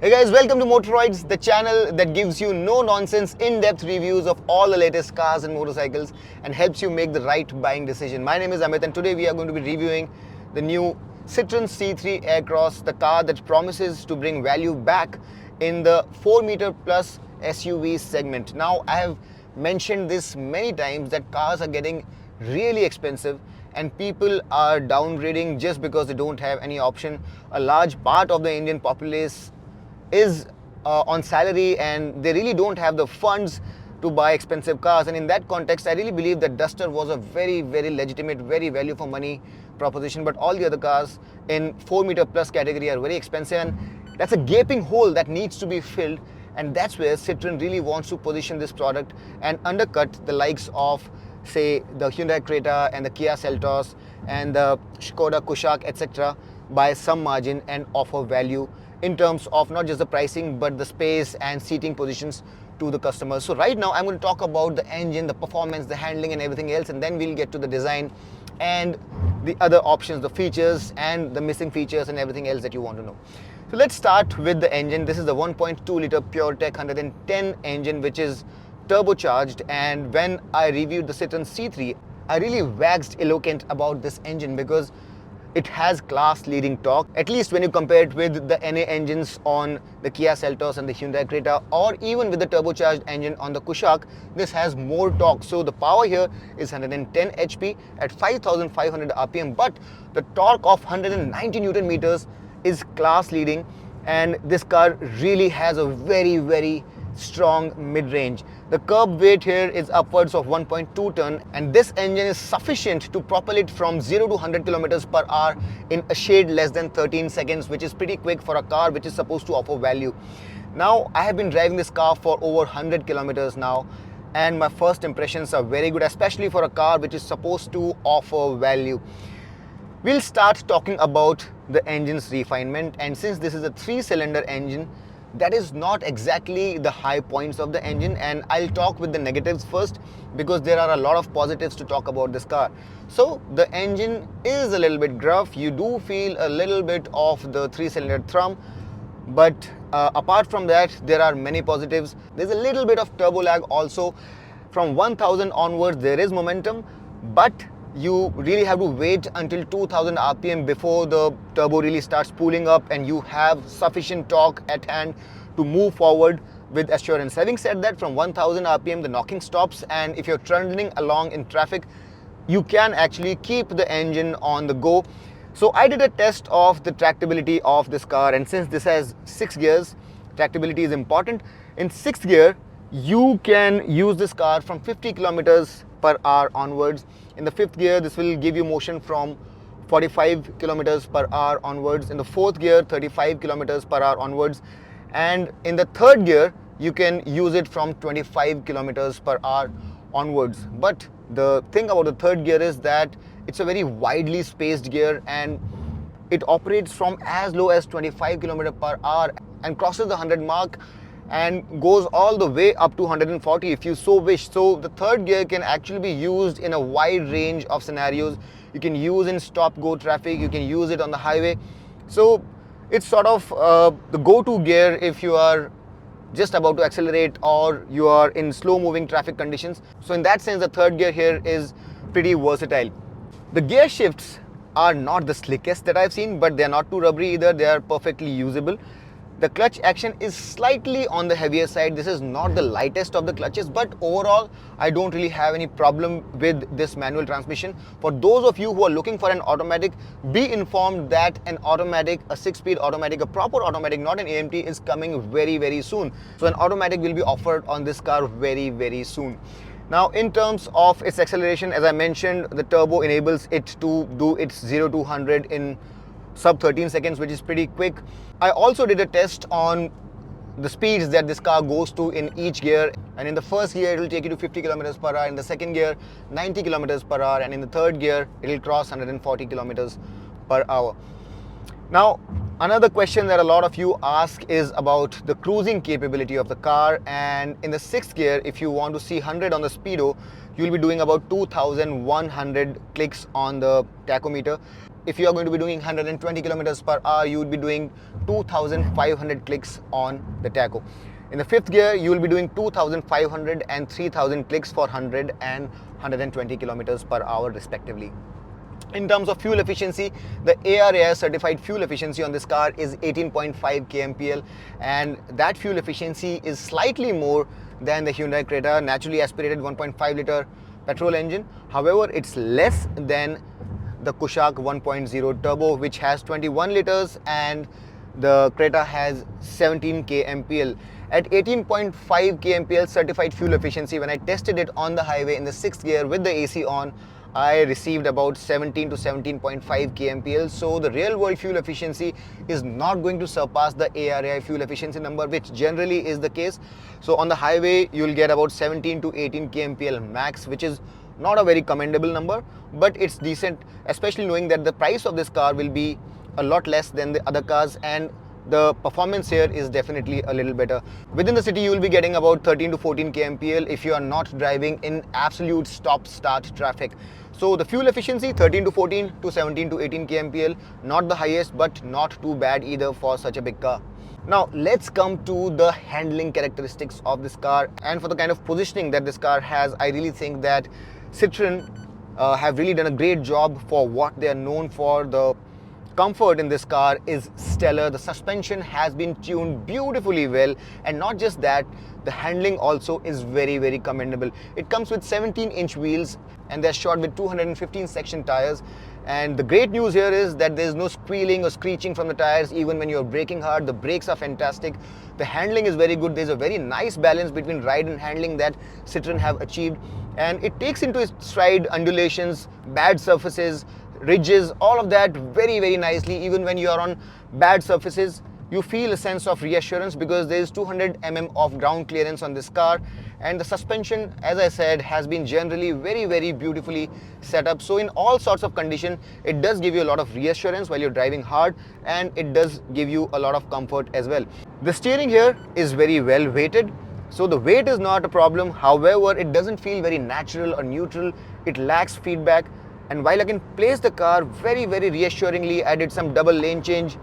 Hey guys, welcome to Motoroids, the channel that gives you no-nonsense, in-depth reviews of all the latest cars and motorcycles and helps you make the right buying decision. My name is Amit and today we are going to be reviewing the new Citroen C3 Aircross, the car that promises to bring value back in the 4-meter plus SUV segment. Now, I have mentioned this many times that cars are getting really expensive and people are downgrading just because they don't have any option. A large part of the Indian populace is on salary and they really don't have the funds to buy expensive cars, and in that context I really believe that Duster was a very legitimate, very value for money proposition. But all the other cars in 4-meter plus category are very expensive, and that's a gaping hole that needs to be filled, and that's where Citroen really wants to position this product and undercut the likes of, say, the Hyundai Creta and the Kia Seltos and the Skoda Kushaq, etc. by some margin and offer value in terms of not just the pricing but the space and seating positions to the customers. So right now I'm going to talk about the engine, the performance, the handling and everything else, and then we'll get to the design and the other options, the features and the missing features and everything else that you want to know. So let's start with the engine. This is the 1.2 liter PureTech 110 engine, which is turbocharged, and when I reviewed the Citroen C3 I really waxed eloquent about this engine because it has class leading torque, at least when you compare it with the NA engines on the Kia Seltos and the Hyundai Creta, or even with the turbocharged engine on the Kushaq. This has more torque. So the power here is 110 HP at 5,500 RPM, but the torque of 190 Newton meters is class leading, and this car really has a very strong mid-range. The curb weight here is upwards of 1.2 ton, and this engine is sufficient to propel it from 0 to 100 kilometers per hour in a shade less than 13 seconds, which is pretty quick for a car which is supposed to offer value. Now, I have been driving this car for over 100 kilometers now, and my first impressions are very good, especially for a car which is supposed to offer value. We'll start talking about the engine's refinement, and since this is a 3-cylinder engine, that is not exactly the high points of the engine, and I'll talk with the negatives first because there are a lot of positives to talk about this car. So the engine is a little bit gruff. You do feel a little bit of the 3-cylinder thrum, but apart from that there are many positives. There's a little bit of turbo lag also. From 1000 onwards there is momentum, but you really have to wait until 2000 RPM before the turbo really starts spooling up and you have sufficient torque at hand to move forward with assurance. Having said that, from 1000 RPM the knocking stops, and if you're trundling along in traffic you can actually keep the engine on the go. So I did a test of the tractability of this car, and since this has 6 gears, tractability is important. In 6th gear you can use this car from 50 kilometers per hour onwards. In the 5th gear, this will give you motion from 45 kilometers per hour onwards. In the 4th gear, 35 kilometers per hour onwards. And in the 3rd gear, you can use it from 25 kilometers per hour onwards. But the thing about the 3rd gear is that it's a very widely spaced gear, and it operates from as low as 25 kilometers per hour and crosses the 100 mark and goes all the way up to 140 if you so wish. So the 3rd gear can actually be used in a wide range of scenarios. You can use in stop-go traffic, you can use it on the highway. So it's sort of the go-to gear if you are just about to accelerate or you are in slow-moving traffic conditions. So in that sense, the 3rd gear here is pretty versatile. The gear shifts are not the slickest that I've seen, but they're not too rubbery either. They are perfectly usable. The clutch action is slightly on the heavier side. This is not the lightest of the clutches, but overall I don't really have any problem with this manual transmission. For those of you who are looking for an automatic, be informed that an automatic, a 6-speed automatic, a proper automatic, not an AMT, is coming very soon. So an automatic will be offered on this car very soon. Now, in terms of its acceleration, as I mentioned, the turbo enables it to do its 0 to 100 in sub 13 seconds, which is pretty quick. I also did a test on the speeds that this car goes to in each gear, and in the 1st gear it will take you to 50 kilometers per hour, in the 2nd gear 90 kilometers per hour, and in the 3rd gear it will cross 140 kilometers per hour. Now, another question that a lot of you ask is about the cruising capability of the car, and in the 6th gear, if you want to see 100 on the speedo, you'll be doing about 2100 clicks on the tachometer. if you are going to be doing 120 kilometers per hour, you would be doing 2,500 clicks on the tacho. In the fifth gear, you will be doing 2,500 and 3,000 clicks for 100 and 120 kilometers per hour respectively. In terms of fuel efficiency, the ARAI certified fuel efficiency on this car is 18.5 kmpl, and that fuel efficiency is slightly more than the Hyundai Creta naturally aspirated 1.5 liter petrol engine. However, it's less than the Kushaq 1.0 turbo, which has 21 liters, and the Creta has 17 kmpl. At 18.5 kmpl certified fuel efficiency, when I tested it on the highway in the 6th gear with the AC on, I received about 17 to 17.5 kmpl. So the real world fuel efficiency is not going to surpass the ARAI fuel efficiency number, which generally is the case. So on the highway, you'll get about 17 to 18 kmpl max, which is not a very commendable number, but it's decent, especially knowing that the price of this car will be a lot less than the other cars, and the performance here is definitely a little better. Within the city, you will be getting about 13 to 14 kmpl if you are not driving in absolute stop-start traffic. So the fuel efficiency, 13 to 14 to 17 to 18 kmpl, not the highest, but not too bad either for such a big car. Now let's come to the handling characteristics of this car, and for the kind of positioning that this car has, I really think that Citroen have really done a great job for what they are known for. The comfort in this car is stellar. The suspension has been tuned beautifully well, and not just that, the handling also is very commendable. It comes with 17-inch wheels, and they're shod with 215 section tires. And the great news here is that there's no squealing or screeching from the tires even when you're braking hard. The brakes are fantastic. The handling is very good. There's a very nice balance between ride and handling that Citroen have achieved, and it takes into its stride undulations, bad surfaces, ridges, all of that very nicely. Even when you are on bad surfaces, you feel a sense of reassurance because there is 200 mm of ground clearance on this car, and the suspension, as I said, has been generally very beautifully set up. So in all sorts of condition, it does give you a lot of reassurance while you're driving hard, and it does give you a lot of comfort as well. The steering here is very well weighted, so the weight is not a problem. However, it doesn't feel very natural or neutral. It lacks feedback. And while I can place the car very reassuringly, I did some double lane change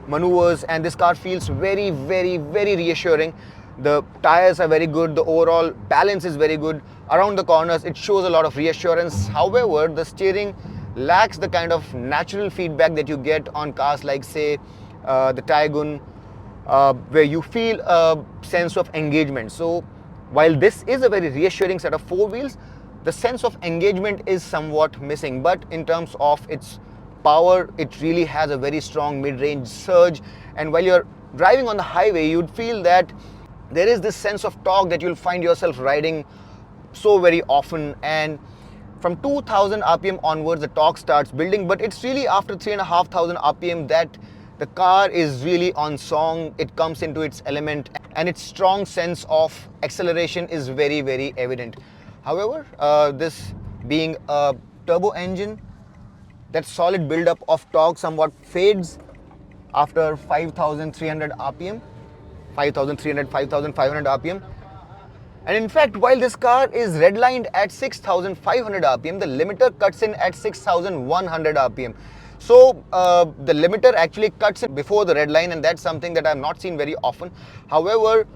maneuvers, and this car feels very reassuring. The tires are very good. The overall balance is very good. Around the corners, it shows a lot of reassurance. However, the steering lacks the kind of natural feedback that you get on cars like, say, the Taygun, where you feel a sense of engagement. So while this is a very reassuring set of four wheels, the sense of engagement is somewhat missing. But in terms of its power, it really has a very strong mid-range surge, and while you're driving on the highway, you'd feel that there is this sense of torque that you'll find yourself riding so very often. And from 2000 rpm onwards, the torque starts building, but it's really after 3,500 rpm that the car is really on song. It comes into its element, and its strong sense of acceleration is very evident. However, this being a turbo engine, that solid build-up of torque somewhat fades after 5,300 rpm, 5,300, 5,500 rpm. And in fact, while this car is redlined at 6,500 rpm, the limiter cuts in at 6,100 rpm. So the limiter actually cuts in before the red line, and that's something that I've not seen very often. However,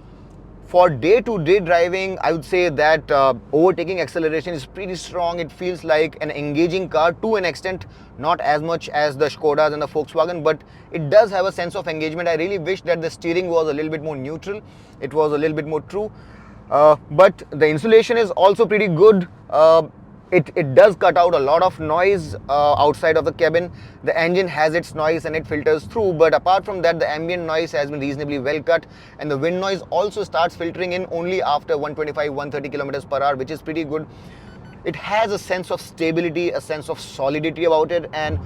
for day-to-day driving, I would say that overtaking acceleration is pretty strong. It feels like an engaging car to an extent, not as much as the Skodas and the Volkswagen, but it does have a sense of engagement. I really wish that the steering was a little bit more neutral. It was a little bit more true. But the insulation is also pretty good. It does cut out a lot of noise outside of the cabin. The engine has its noise and it filters through, but apart from that, the ambient noise has been reasonably well cut, and the wind noise also starts filtering in only after 125, 130 kilometers per hour, which is pretty good. It has a sense of stability, a sense of solidity about it, and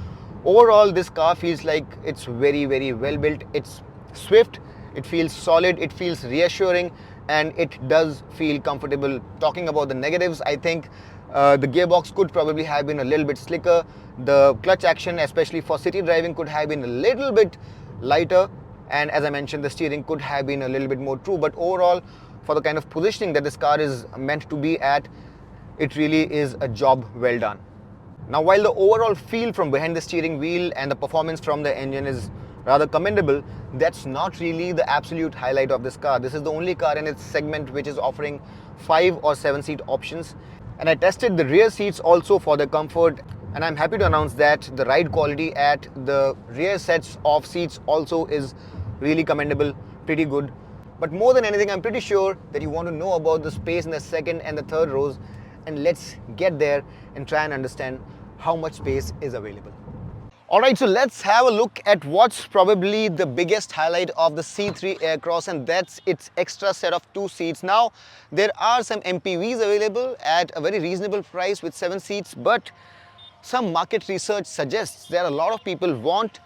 overall this car feels like it's very well built. It's swift, it feels solid, it feels reassuring, and it does feel comfortable. Talking about the negatives, I think the gearbox could probably have been a little bit slicker. The clutch action, especially for city driving, could have been a little bit lighter, and as I mentioned, the steering could have been a little bit more true. But overall, for the kind of positioning that this car is meant to be at, it really is a job well done. Now, while the overall feel from behind the steering wheel and the performance from the engine is rather commendable, that's not really the absolute highlight of this car. This is the only car in its segment which is offering 5 or 7 seat options. And I tested the rear seats also for their comfort, and I'm happy to announce that the ride quality at the rear sets of seats also is really commendable, pretty good. But more than anything, I'm pretty sure that you want to know about the space in the second and the third rows, and let's get there and try and understand how much space is available. Alright, so let's have a look at what's probably the biggest highlight of the C3 Aircross, and that's its extra set of 2 seats. Now, there are some MPVs available at a very reasonable price with 7 seats, but some market research suggests that a lot of people want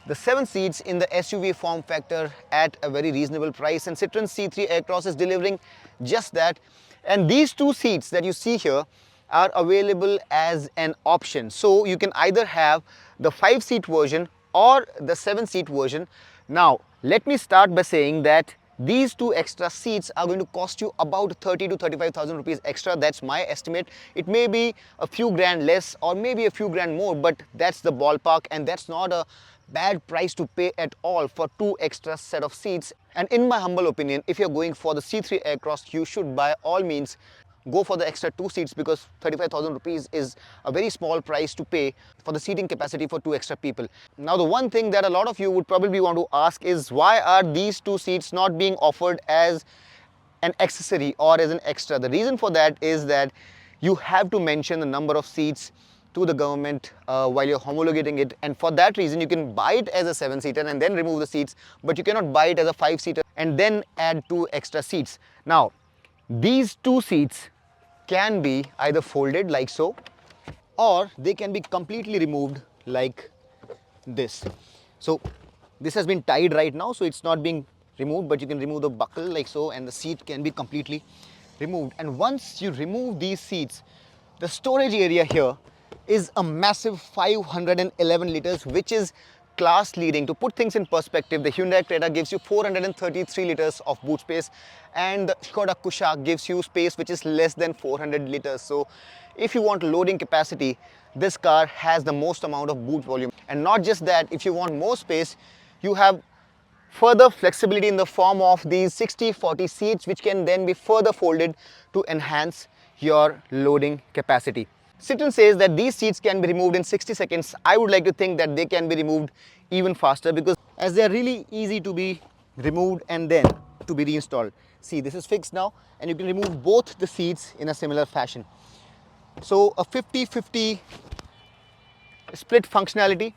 the 7 seats in the SUV form factor at a very reasonable price, and Citroen C3 Aircross is delivering just that. And these 2 seats that you see here are available as an option. So you can either have the 5-seat version or the 7-seat version. Now, let me start by saying that these 2 extra seats are going to cost you about 30 to 35,000 rupees extra. That's my estimate. It may be a few grand less or maybe a few grand more, but that's the ballpark, and that's not a bad price to pay at all for 2 extra set of seats. And in my humble opinion, if you're going for the C3 Aircross, you should by all means go for the extra 2 seats, because 35,000 rupees is a very small price to pay for the seating capacity for 2 extra people. Now, the one thing that a lot of you would probably want to ask is, why are these 2 seats not being offered as an accessory or as an extra? The reason for that is that you have to mention the number of seats to the government while you're homologating it, and for that reason you can buy it as a 7-seater and then remove the seats, but you cannot buy it as a 5-seater and then add 2 extra seats. Now, these 2 seats can be either folded like so, or they can be completely removed like this. So this has been tied right now, so it's not being removed, but you can remove the buckle like so, and the seat can be completely removed. And once you remove these seats, the storage area here is a massive 511 liters, which is class leading. To put things in perspective, the Hyundai Creta gives you 433 liters of boot space, and the Skoda Kushaq gives you space which is less than 400 liters. So if you want loading capacity, this car has the most amount of boot volume. And not just that, if you want more space, you have further flexibility in the form of these 60/40 seats, which can then be further folded to enhance your loading capacity. Citroen says that these seats can be removed in 60 seconds. I would like to think that they can be removed even faster, because as they are really easy to be removed and then to be reinstalled. See, this is fixed now, and you can remove both the seats in a similar fashion. So a 50/50 split functionality.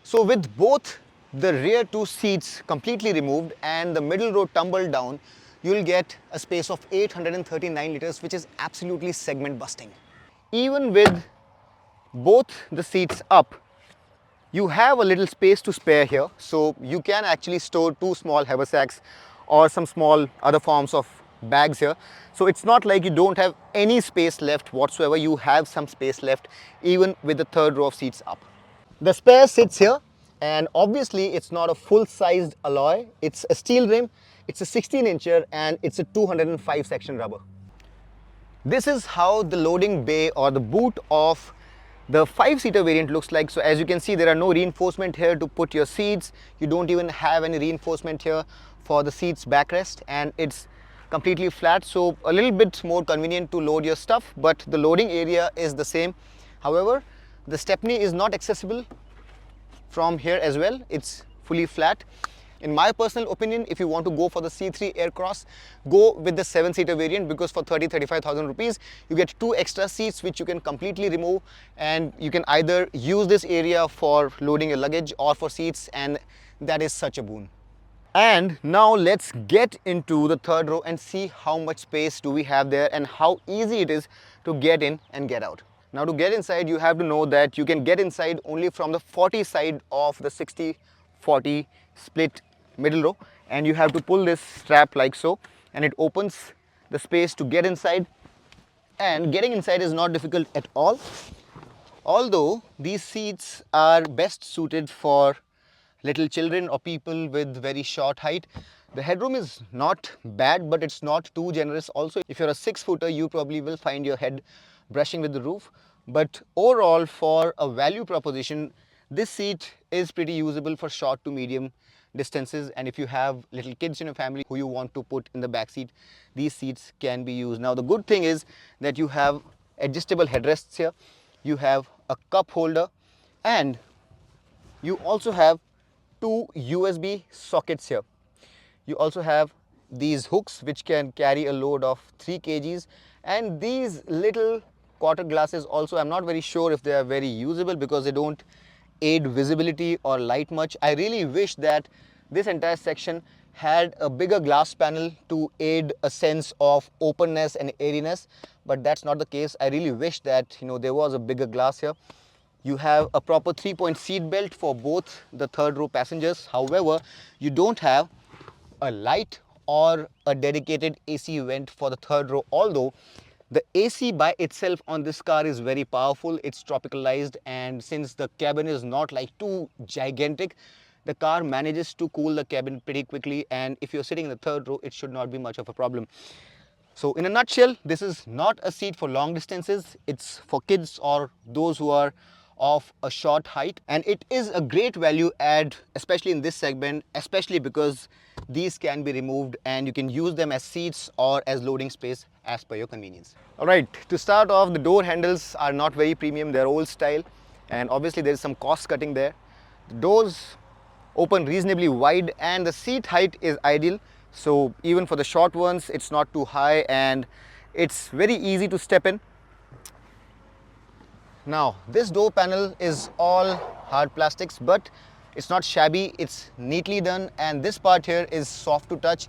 So with both the rear 2 seats completely removed and the middle row tumbled down, you will get a space of 839 liters, which is absolutely segment busting. Even with both the seats up, you have a little space to spare here, so you can actually store 2 small haversacks or some small other forms of bags here. So it's not like you don't have any space left whatsoever. You have some space left even with the 3rd row of seats up. The spare sits here, and obviously it's not a full-sized alloy. It's a steel rim, it's a 16-incher, and it's a 205 section rubber. This is how the loading bay or the boot of the 5-seater variant looks like. So as you can see, there are no reinforcement here to put your seats. You don't even have any reinforcement here for the seats backrest, and it's completely flat, so a little bit more convenient to load your stuff, but the loading area is the same. However, the stepney is not accessible from here as well. It's fully flat. In my personal opinion, if you want to go for the C3 Aircross, go with the 7-seater variant, because for 35,000 rupees, you get 2 extra seats which you can completely remove, and you can either use this area for loading your luggage or for seats, and that is such a boon. And now let's get into the 3rd row and see how much space do we have there and how easy it is to get in and get out. Now, to get inside, you have to know that you can get inside only from the 40 side of the 60/40 split middle row, and you have to pull this strap like so, and it opens the space to get inside. And getting inside is not difficult at all, although these seats are best suited for little children or people with very short height. The headroom is not bad, but it's not too generous also. If you're a 6-footer, you probably will find your head brushing with the roof, But overall, for a value proposition, this seat is pretty usable for short to medium distances, and if you have little kids in your family who you want to put in the back seat, these seats can be used. Now the good thing is that you have adjustable headrests here, you have a cup holder, and you also have two USB sockets here. You also have these hooks which can carry a load of 3 kgs, and these little quarter glasses also, I'm not very sure if they are very usable because they don't aid visibility or light much. I really wish that this entire section had a bigger glass panel to aid a sense of openness and airiness, but that's not the case. I really wish that there was a bigger glass here. You have a proper 3-point seat belt for both the third row passengers. However, you don't have a light or a dedicated AC vent for the third row, although the AC by itself on this car is very powerful. It's tropicalized, and since the cabin is not like too gigantic, the car manages to cool the cabin pretty quickly, and if you're sitting in the third row, it should not be much of a problem. So in a nutshell, this is not a seat for long distances. It's for kids or those who are of a short height, and it is a great value add, especially in this segment, especially because these can be removed and you can use them as seats or as loading space as per your convenience. All right, to start off, the door handles are not very premium. They're old style, and obviously there is some cost cutting there. The doors open reasonably wide and the seat height is ideal, so even for the short ones it's not too high and it's very easy to step in. Now this door panel is all hard plastics, but it's not shabby, it's neatly done, and this part here is soft to touch,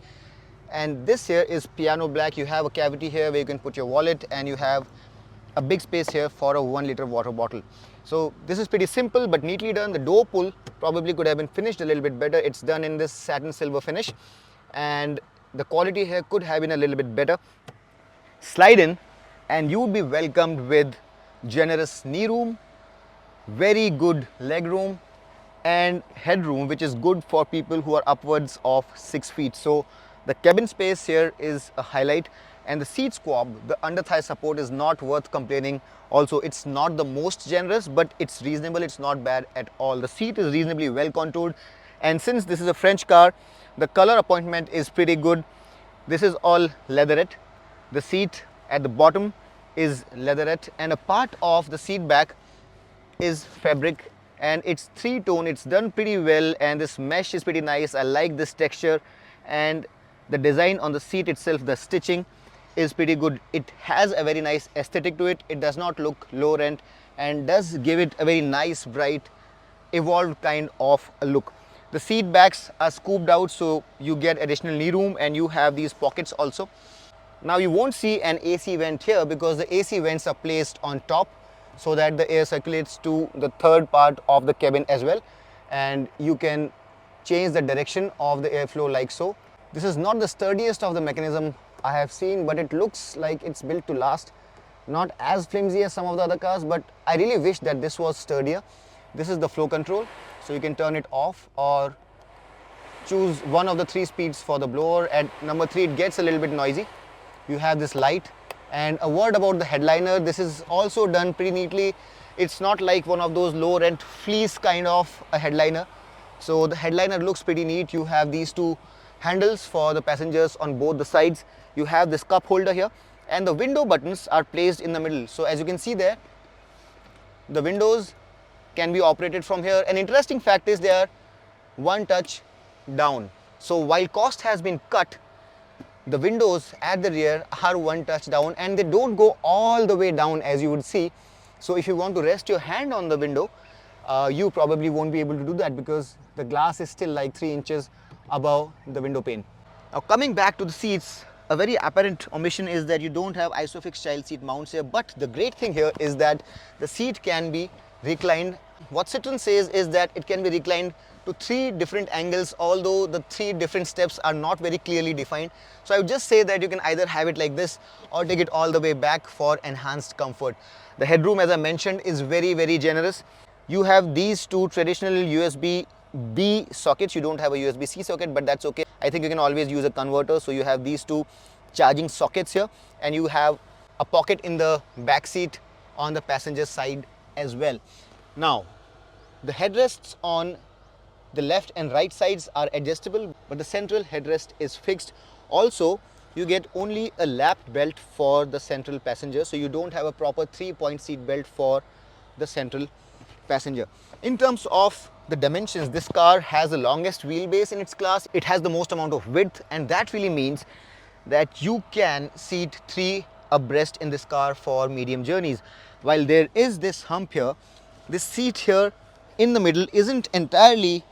and this here is piano black. You have a cavity here where you can put your wallet, and you have a big space here for a 1-liter water bottle. So this is pretty simple but neatly done. The door pull probably could have been finished a little bit better. It's done in this satin silver finish, and the quality here could have been a little bit better. Slide in and you would be welcomed with generous knee room, very good leg room, and headroom, which is good for people who are upwards of 6 feet. So the cabin space here is a highlight, and the seat squab, the under thigh support, is not worth complaining. Also, it's not the most generous, but it's reasonable. It's not bad at all. The seat is reasonably well contoured, and since this is a French car, the color appointment is pretty good. This is all leatherette. The seat at the bottom is leatherette, and a part of the seat back is fabric, and it's 3-tone. It's done pretty well, and this mesh is pretty nice. I like this texture, and the design on the seat itself, the stitching is pretty good. It has a very nice aesthetic to it. It does not look low rent and does give it a very nice, bright, evolved kind of a look. The seat backs are scooped out, so you get additional knee room, and you have these pockets also. Now you won't see an AC vent here because the AC vents are placed on top so that the air circulates to the third part of the cabin as well, and you can change the direction of the airflow like so. This is not the sturdiest of the mechanism I have seen, but it looks like it's built to last. Not as flimsy as some of the other cars, but I really wish that this was sturdier. This is the flow control, so you can turn it off or choose one of the 3 speeds for the blower. At number 3 it gets a little bit noisy. You have this light, and a word about the headliner. This is also done pretty neatly. It's not like one of those low rent fleece kind of a headliner. So the headliner looks pretty neat. You have these 2 handles for the passengers on both the sides. You have this cup holder here, and the window buttons are placed in the middle. So as you can see there, the windows can be operated from here. An interesting fact is they are 1 touch down. So while cost has been cut, the windows at the rear are 1 touch down, and they don't go all the way down as you would see. So if you want to rest your hand on the window, you probably won't be able to do that because the glass is still like 3 inches above the window pane. Now coming back to the seats, a very apparent omission is that you don't have ISOFIX child seat mounts here, but the great thing here is that the seat can be reclined. What Citroen says is that it can be reclined to 3 different angles, although the 3 different steps are not very clearly defined. So I would just say that you can either have it like this or take it all the way back for enhanced comfort. The headroom, as I mentioned, is very generous. You have these 2 traditional USB-B sockets. You don't have a USB-C socket, but that's okay. I think you can always use a converter. So you have these 2 charging sockets here, and you have a pocket in the back seat on the passenger side as well. Now, the headrests on the left and right sides are adjustable, but the central headrest is fixed. Also, you get only a lap belt for the central passenger, so you don't have a proper 3-point seat belt for the central passenger. In terms of the dimensions, this car has the longest wheelbase in its class. It has the most amount of width, and that really means that you can seat 3 abreast in this car for medium journeys. While there is this hump here, this seat here in the middle isn't entirely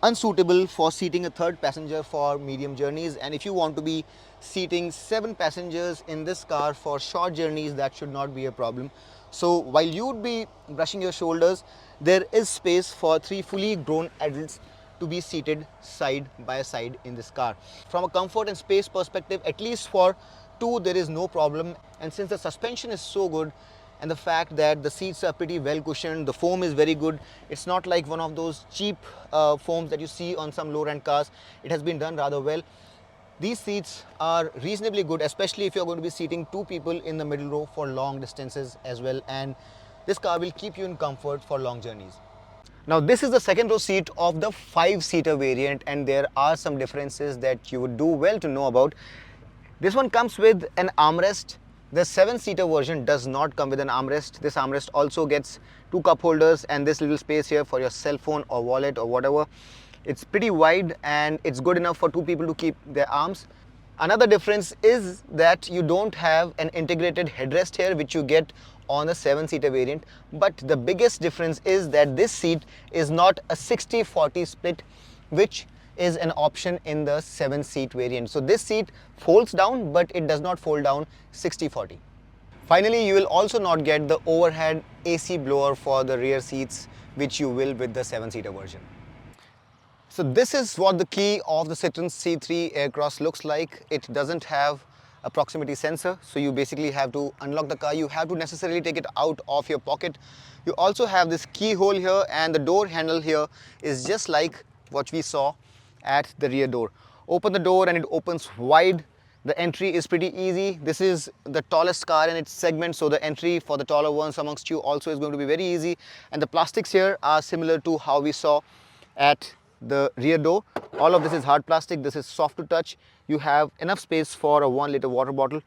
unsuitable for seating a third passenger for medium journeys, and if you want to be seating 7 passengers in this car for short journeys, that should not be a problem. So while you would be brushing your shoulders, there is space for 3 fully grown adults to be seated side by side in this car. From a comfort and space perspective, at least for 2 there is no problem, and since the suspension is so good and the fact that the seats are pretty well cushioned, the foam is very good. It's not like one of those cheap foams that you see on some low end cars. It has been done rather well. These seats are reasonably good, especially if you're going to be seating 2 people in the middle row for long distances as well, and this car will keep you in comfort for long journeys. Now, this is the second row seat of the 5-seater variant, and there are some differences that you would do well to know about. This one comes with an armrest. The 7-seater version does not come with an armrest. This armrest also gets 2 cup holders and this little space here for your cell phone or wallet or whatever. It's pretty wide and it's good enough for 2 people to keep their arms. Another difference is that you don't have an integrated headrest here, which you get on the 7-seater variant. But the biggest difference is that this seat is not a 60-40 split, which is an option in the 7-seat variant. So this seat folds down, but it does not fold down 60-40. Finally, you will also not get the overhead AC blower for the rear seats, which you will with the 7-seater version. So this is what the key of the Citroen C3 Aircross looks like. It doesn't have a proximity sensor, so you basically have to unlock the car. You have to necessarily take it out of your pocket. You also have this keyhole here, and the door handle here is just like what we saw at the rear door. Open the door and it opens wide. The entry is pretty easy. This is the tallest car in its segment, so the entry for the taller ones amongst you also is going to be very easy. And the plastics here are similar to how we saw at the rear door. All of this is hard plastic. This is soft to touch. You have enough space for a 1-liter water bottle,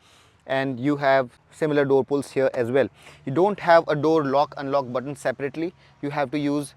and you have similar door pulls here as well. You don't have a door lock unlock button separately. You have to use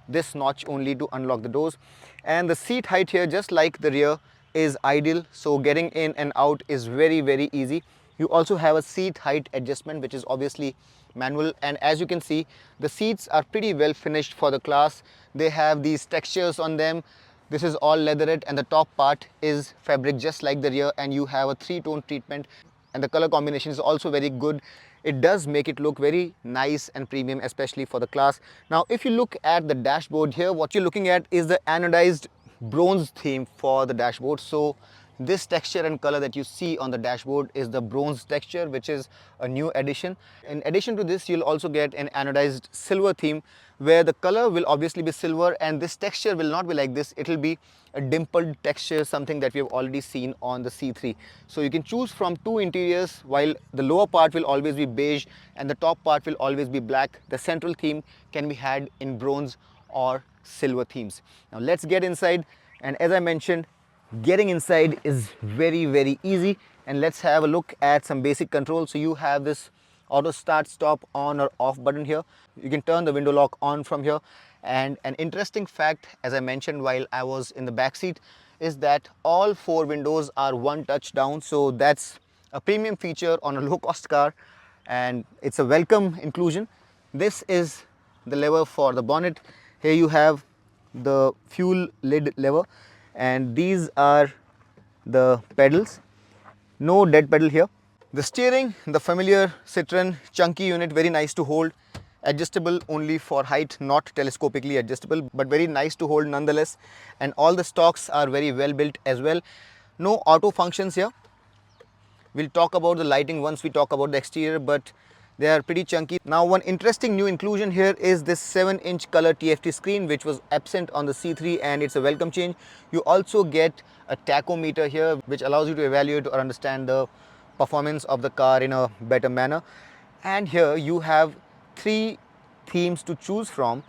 this notch only to unlock the doors. And the seat height here, just like the rear, is ideal, so getting in and out is very easy. You also have a seat height adjustment, which is obviously manual, and as you can see, the seats are pretty well finished for the class. They have these textures on them. This is all leatherette, and the top part is fabric just like the rear, and you have a 3-tone treatment, and the color combination is also very good. It does make it look very nice and premium, especially for the class. Now, if you look at the dashboard here, what you're looking at is the anodized bronze theme for the dashboard. So this texture and color that you see on the dashboard is the bronze texture, which is a new addition. In addition to this, you'll also get an anodized silver theme, where the color will obviously be silver, and this texture will not be like this. It will be a dimpled texture, something that we have already seen on the C3. So you can choose from 2 interiors, while the lower part will always be beige and the top part will always be black. The central theme can be had in bronze or silver themes. Now let's get inside, and as I mentioned, getting inside is very easy, and let's have a look at some basic controls. So you have this auto start stop on or off button here. You can turn the window lock on from here, and an interesting fact, as I mentioned while I was in the back seat, is that all 4 windows are one touch down. So that's a premium feature on a low cost car, and it's a welcome inclusion. This is the lever for the bonnet. Here you have the fuel lid lever, and these are the pedals. No dead pedal here. The steering, the familiar Citroen chunky unit, very nice to hold. Adjustable only for height, not telescopically adjustable, but very nice to hold nonetheless. And all the stalks are very well built as well. No auto functions here. We'll talk about the lighting once we talk about the exterior, but they are pretty chunky. Now, one interesting new inclusion here is this 7-inch color TFT screen, which was absent on the C3, and it's a welcome change. You also get a tachometer here, which allows you to evaluate or understand the performance of the car in a better manner. And here you have three themes to choose from,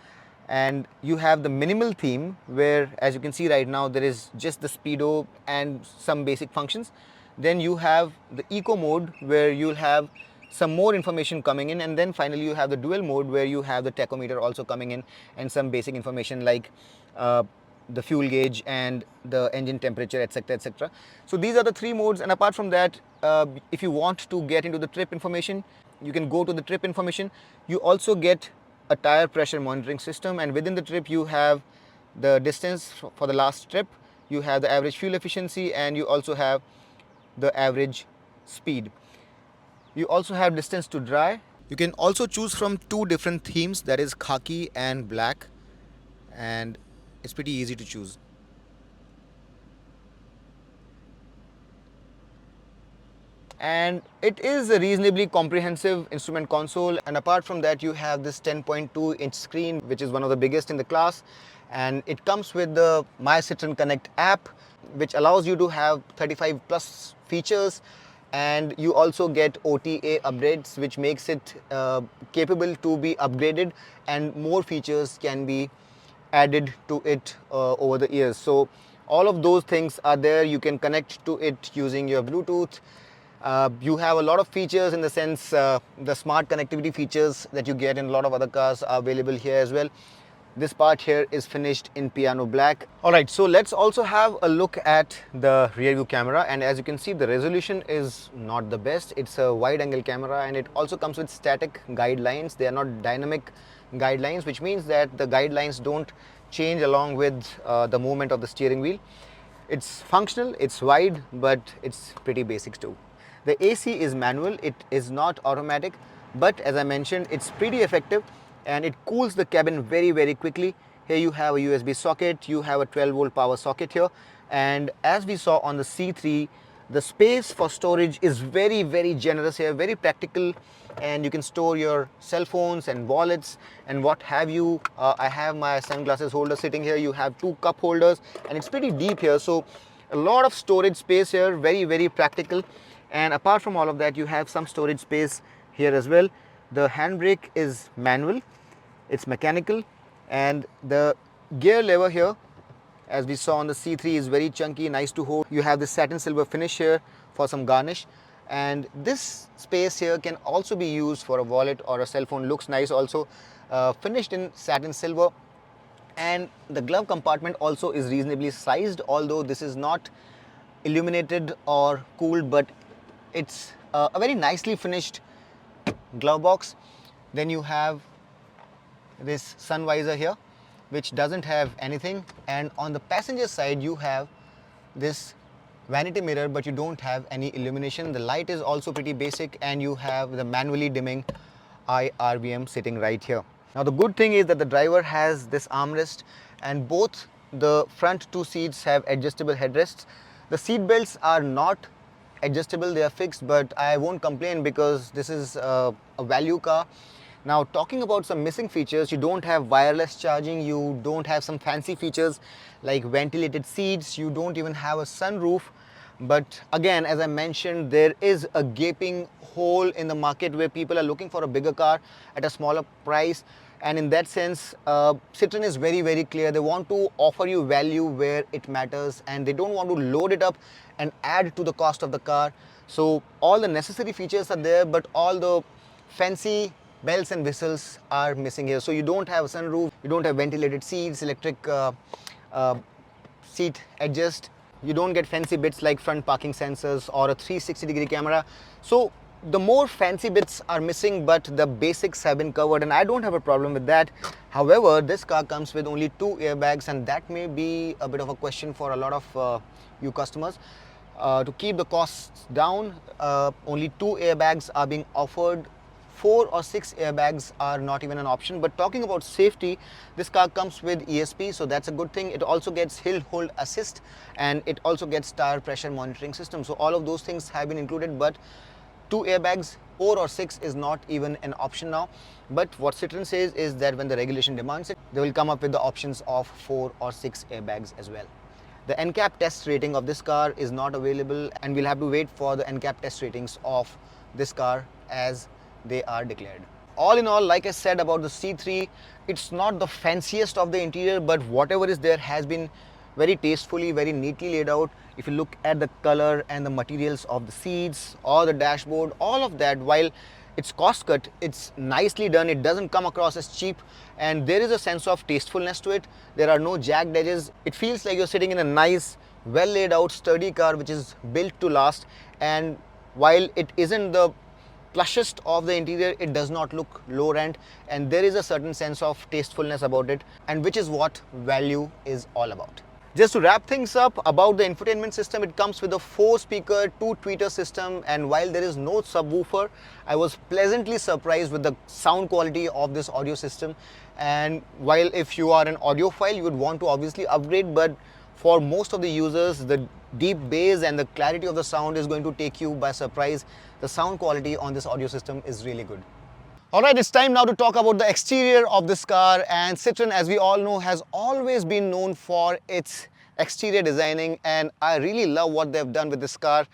and you have the minimal theme where, as you can see right now, there is just the speedo and some basic functions. Then you have the eco mode where you'll have some more information coming in, and then finally you have the dual mode where you have the tachometer also coming in and some basic information like the fuel gauge and the engine temperature, etc, etc. So these are the three modes, and apart from that, if you want to get into the trip information, you can go to the trip information. You also get a tire pressure monitoring system, and within the trip you have the distance for the last trip, you have the average fuel efficiency, and you also have the average speed. You also have distance to dry. You can also choose from two different themes, that is khaki and black, and it's pretty easy to choose. And it is a reasonably comprehensive instrument console, and apart from that you have this 10.2 inch screen, which is one of the biggest in the class, and it comes with the My Citroen Connect app, which allows you to have 35 plus features, and you also get OTA updates, which makes it capable to be upgraded, and more features can be added to it over the years. So all of those things are there. You can connect to it using your Bluetooth. You have a lot of features, in the sense the smart connectivity features that you get in a lot of other cars are available here as well. This part here is finished in piano black. Alright, so let's also have a look at the rear view camera, and as you can see, the resolution is not the best. It's a wide angle camera, and it also comes with static guidelines. They are not dynamic guidelines, which means that the guidelines don't change along with the movement of the steering wheel. It's functional, it's wide, but it's pretty basic too. The AC is manual, it is not automatic, but as I mentioned, it's pretty effective, and it cools the cabin very quickly. Here you have a USB socket, you have a 12-volt power socket here, and as we saw on the C3, the space for storage is very generous here, very practical, and you can store your cell phones and wallets and what have you. I have my sunglasses holder sitting here, you have two cup holders, and it's pretty deep here, so a lot of storage space here, very practical. And apart from all of that, you have some storage space here as well. The handbrake is manual, it's mechanical, and the gear lever here, as we saw on the C3, is very chunky, nice to hold. You have this satin silver finish here for some garnish, and this space here can also be used for a wallet or a cell phone. Looks nice also, finished in satin silver. And the glove compartment also is reasonably sized, although this is not illuminated or cooled, but it's a very nicely finished glove box. Then you have this sun visor here, which doesn't have anything, and on the passenger side you have this vanity mirror, but you don't have any illumination. The light is also pretty basic, and you have the manually dimming IRVM sitting right here. Now the good thing is that the driver has this armrest, and both the front two seats have adjustable headrests. The seat belts are not adjustable, they are fixed, but I won't complain because this is a value car. Now talking about some missing features, you don't have wireless charging, you don't have some fancy features like ventilated seats, you don't even have a sunroof. But again, as I mentioned, there is a gaping hole in the market where people are looking for a bigger car at a smaller price, and in that sense Citroen is very clear. They want to offer you value where it matters, and they don't want to load it up and add to the cost of the car. So all the necessary features are there, but all the fancy bells and whistles are missing here. So you don't have a sunroof, you don't have ventilated seats, electric seat adjust, you don't get fancy bits like front parking sensors or a 360-degree camera. So the more fancy bits are missing, but the basics have been covered, and I don't have a problem with that. However, this car comes with only 2 airbags, and that may be a bit of a question for a lot of you customers. To keep the costs down, only 2 airbags are being offered. 4 or 6 airbags are not even an option. But talking about safety, this car comes with ESP, so that's a good thing. It also gets hill hold assist, and it also gets tire pressure monitoring system. So all of those things have been included, but 2 airbags, 4 or 6 is not even an option now. But what Citroen says is that when the regulation demands it, they will come up with the options of 4 or 6 airbags as well. The NCAP test rating of this car is not available, and we'll have to wait for the NCAP test ratings of this car, as they are declared. All in all, like I said about the C3, it's not the fanciest of the interior, but whatever is there has been very tastefully, very neatly laid out. If you look at the color and the materials of the seats or the dashboard, all of that, while it's cost cut, it's nicely done. It doesn't come across as cheap, and there is a sense of tastefulness to it. There are no jagged edges. It feels like you're sitting in a nice, well laid out, sturdy car which is built to last. And while it isn't the plushest of the interior, it does not look low rent, and there is a certain sense of tastefulness about it, and which is what value is all about. Just to wrap things up about the infotainment system, it comes with a 4-speaker 2-tweeter system, and while there is no subwoofer, I was pleasantly surprised with the sound quality of this audio system. And while if you are an audiophile, you would want to obviously upgrade, but for most of the users, the deep bass and the clarity of the sound is going to take you by surprise. The sound quality on this audio system is really good. Alright, it's time now to talk about the exterior of this car. And Citroen, as we all know, has always been known for its exterior designing, and I really love what they've done with this car.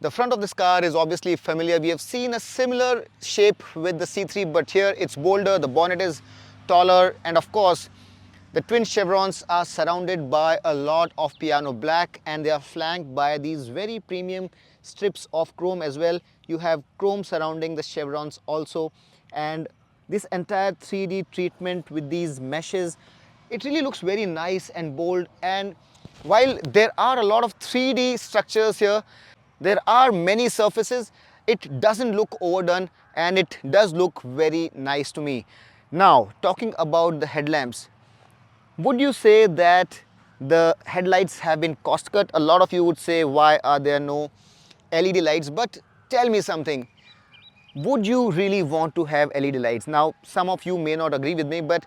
The front of this car is obviously familiar. We have seen a similar shape with the C3, but here it's bolder, the bonnet is taller, and of course, the twin chevrons are surrounded by a lot of piano black, and they are flanked by these very premium strips of chrome as well. You have chrome surrounding the chevrons also, and this entire 3D treatment with these meshes, it really looks very nice and bold. And while there are a lot of 3D structures here, there are many surfaces, it doesn't look overdone, and it does look very nice to me. Now, talking about the headlamps, would you say that the headlights have been cost cut? A lot of you would say, why are there no LED lights? But tell me something, would you really want to have LED lights? Now, some of you may not agree with me, but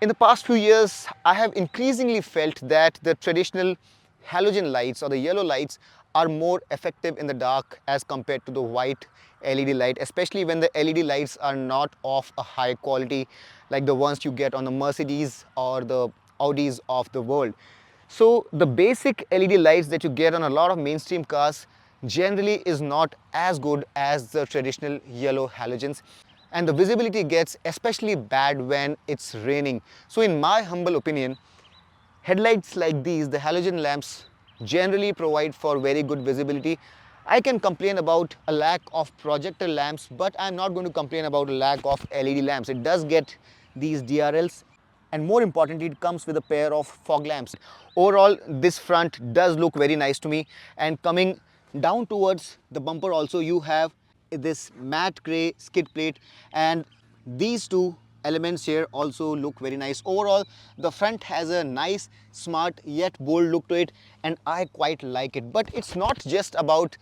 in the past few years, I have increasingly felt that the traditional halogen lights or the yellow lights are more effective in the dark as compared to the white LED light, especially when the LED lights are not of a high quality like the ones you get on the Mercedes or the Audis of the world. So the basic LED lights that you get on a lot of mainstream cars generally is not as good as the traditional yellow halogens, and the visibility gets especially bad when it's raining. So in my humble opinion, headlights like these, the halogen lamps, generally provide for very good visibility. I can complain about a lack of projector lamps, but I'm not going to complain about a lack of LED lamps. It does get these DRLs, and more importantly, it comes with a pair of fog lamps. Overall, this front does look very nice to me, and coming down towards the bumper also, you have this matte grey skid plate, and these two elements here also look very nice. Overall, the front has a nice, smart yet bold look to it, and I quite like it. But it's not just about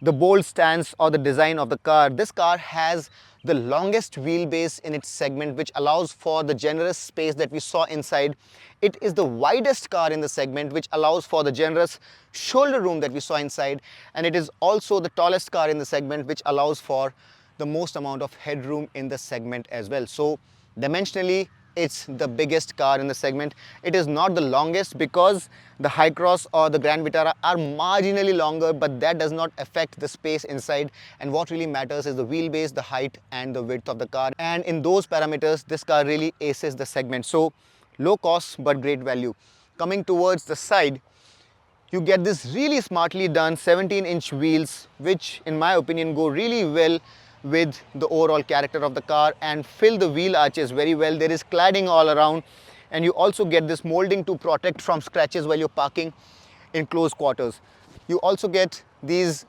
the bold stance or the design of the car. This car has the longest wheelbase in its segment, which allows for the generous space that we saw inside. It is the widest car in the segment, which allows for the generous shoulder room that we saw inside, and it is also the tallest car in the segment, which allows for the most amount of headroom in the segment as well. So dimensionally, it's the biggest car in the segment. It is not the longest because the Hi-Cross or the Grand Vitara are marginally longer, but that does not affect the space inside. And what really matters is the wheelbase, the height and the width of the car. And in those parameters, this car really aces the segment. So low cost but great value. Coming towards the side, you get this really smartly done 17-inch wheels, which in my opinion go really well with the overall character of the car and fill the wheel arches very well. There is cladding all around, and you also get this molding to protect from scratches while you're parking in close quarters. You also get these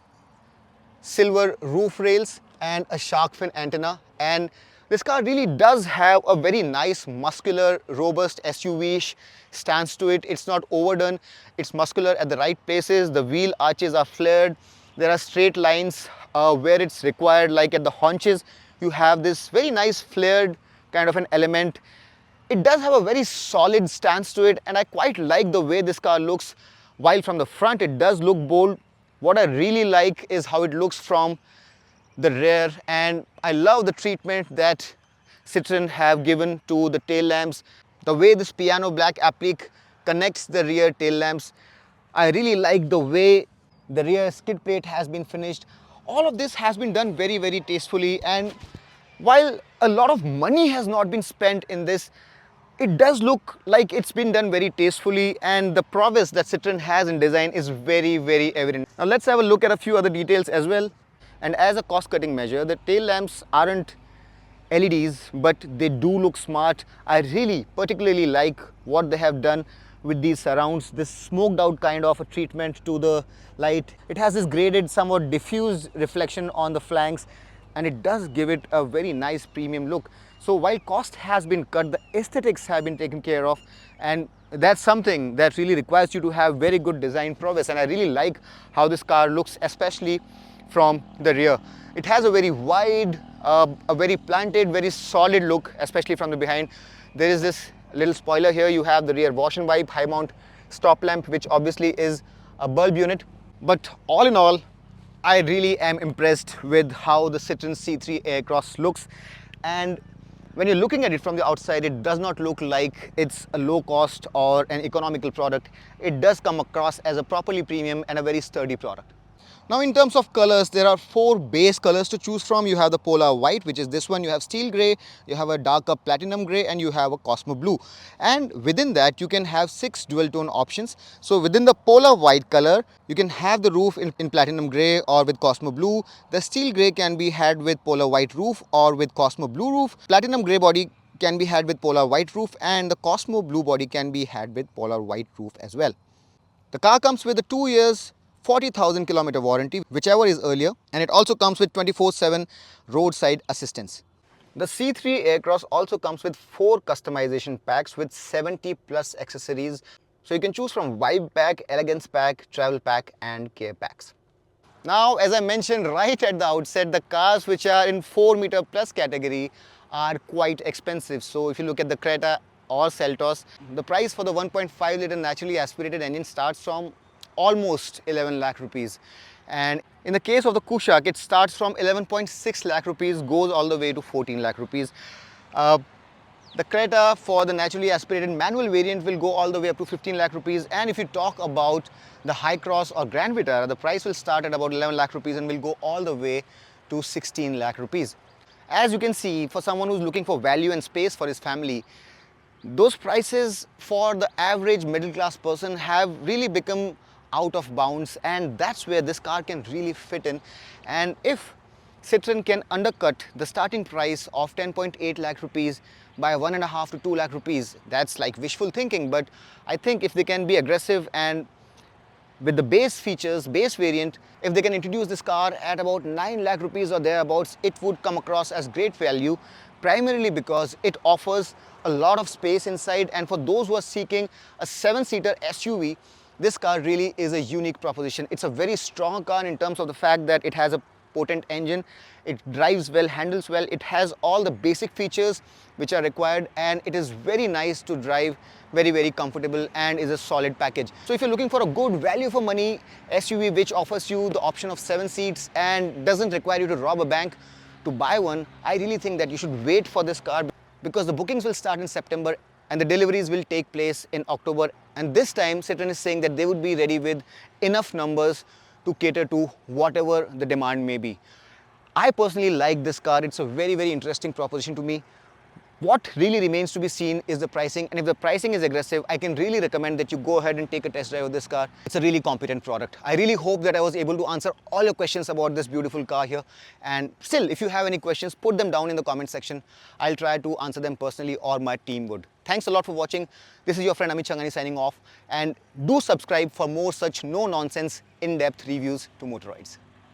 silver roof rails and a shark fin antenna, and this car really does have a very nice, muscular, robust SUV-ish stance to it. It's not overdone, it's muscular at the right places. The wheel arches are flared. There are straight lines where it's required, like at the haunches. You have this very nice flared kind of an element. It does have a very solid stance to it, and I quite like the way this car looks. While from the front it does look bold, what I really like is how it looks from the rear, and I love the treatment that Citroen have given to the tail lamps. The way this piano black applique connects the rear tail lamps. I really like the way the rear skid plate has been finished. All of this has been done very, very tastefully, and While a lot of money has not been spent in this, it does look like it's been done very tastefully, and the prowess that Citroen has in design is very, very evident. Now let's have a look at a few other details as well. And as a cost-cutting measure, the tail lamps aren't LEDs, but they do look smart. I really particularly like what they have done with these surrounds, this smoked out kind of a treatment to the light. It has this graded, somewhat diffused reflection on the flanks, and it does give it a very nice premium look. So while cost has been cut, the aesthetics have been taken care of, and that's something that really requires you to have very good design prowess. And I really like how this car looks, especially from the rear. It has a very wide, a very planted, very solid look, especially from the behind. There is this little spoiler here. You have the rear wash and wipe, high mount stop lamp, which obviously is a bulb unit. But all in all, I really am impressed with how the Citroen C3 Aircross looks. And when you're looking at it from the outside, it does not look like it's a low cost or an economical product. It does come across as a properly premium and a very sturdy product. Now in terms of colors, there are 4 base colors to choose from. You have the polar white, which is this one. You have steel grey, you have a darker platinum grey, and you have a Cosmo blue. And within that, you can have 6 dual tone options. So within the polar white color, you can have the roof in platinum grey or with Cosmo blue. The steel grey can be had with polar white roof or with Cosmo blue roof. Platinum grey body can be had with polar white roof, and the Cosmo blue body can be had with polar white roof as well. The car comes with a 2 years 40,000 kilometer warranty, whichever is earlier, and it also comes with 24/7 roadside assistance. The C3 Aircross also comes with 4 customization packs with 70 plus accessories. So you can choose from Vibe Pack, Elegance Pack, Travel Pack and Care Packs. Now, as I mentioned right at the outset, the cars which are in 4 meter plus category are quite expensive. So if you look at the Creta or Seltos, the price for the 1.5 litre naturally aspirated engine starts from almost 11 lakh rupees, and in the case of the Kushaq, it starts from 11.6 lakh rupees, goes all the way to 14 lakh rupees. The Creta for the naturally aspirated manual variant will go all the way up to 15 lakh rupees, and if you talk about the High Cross or Grand Vitara, the price will start at about 11 lakh rupees and will go all the way to 16 lakh rupees. As you can see, for someone who's looking for value and space for his family, those prices for the average middle class person have really become out of bounds, and that's where this car can really fit in. And if Citroen can undercut the starting price of 10.8 lakh rupees by 1.5 to 2 lakh rupees, that's like wishful thinking. But I think if they can be aggressive and with the base features, base variant, if they can introduce this car at about 9 lakh rupees or thereabouts, it would come across as great value, primarily because it offers a lot of space inside. And for those who are seeking a 7-seater SUV, this car really is a unique proposition. It's a very strong car in terms of the fact that it has a potent engine, it drives well, handles well, it has all the basic features which are required, and it is very nice to drive, very, very comfortable, and is a solid package. So if you're looking for a good value for money SUV which offers you the option of 7 seats and doesn't require you to rob a bank to buy one, I really think that you should wait for this car, because the bookings will start in September and the deliveries will take place in October. And this time Citroen is saying that they would be ready with enough numbers to cater to whatever the demand may be. I personally like this car. It's a very, very interesting proposition to me. What really remains to be seen is the pricing, and if the pricing is aggressive, I can really recommend that you go ahead and take a test drive of this car. It's a really competent product. I really hope that I was able to answer all your questions about this beautiful car here. And still, if you have any questions, put them down in the comment section. I'll try to answer them personally, or my team would. Thanks a lot for watching. This is your friend Amit Changani signing off, and do subscribe for more such no-nonsense, in-depth reviews to Motorides.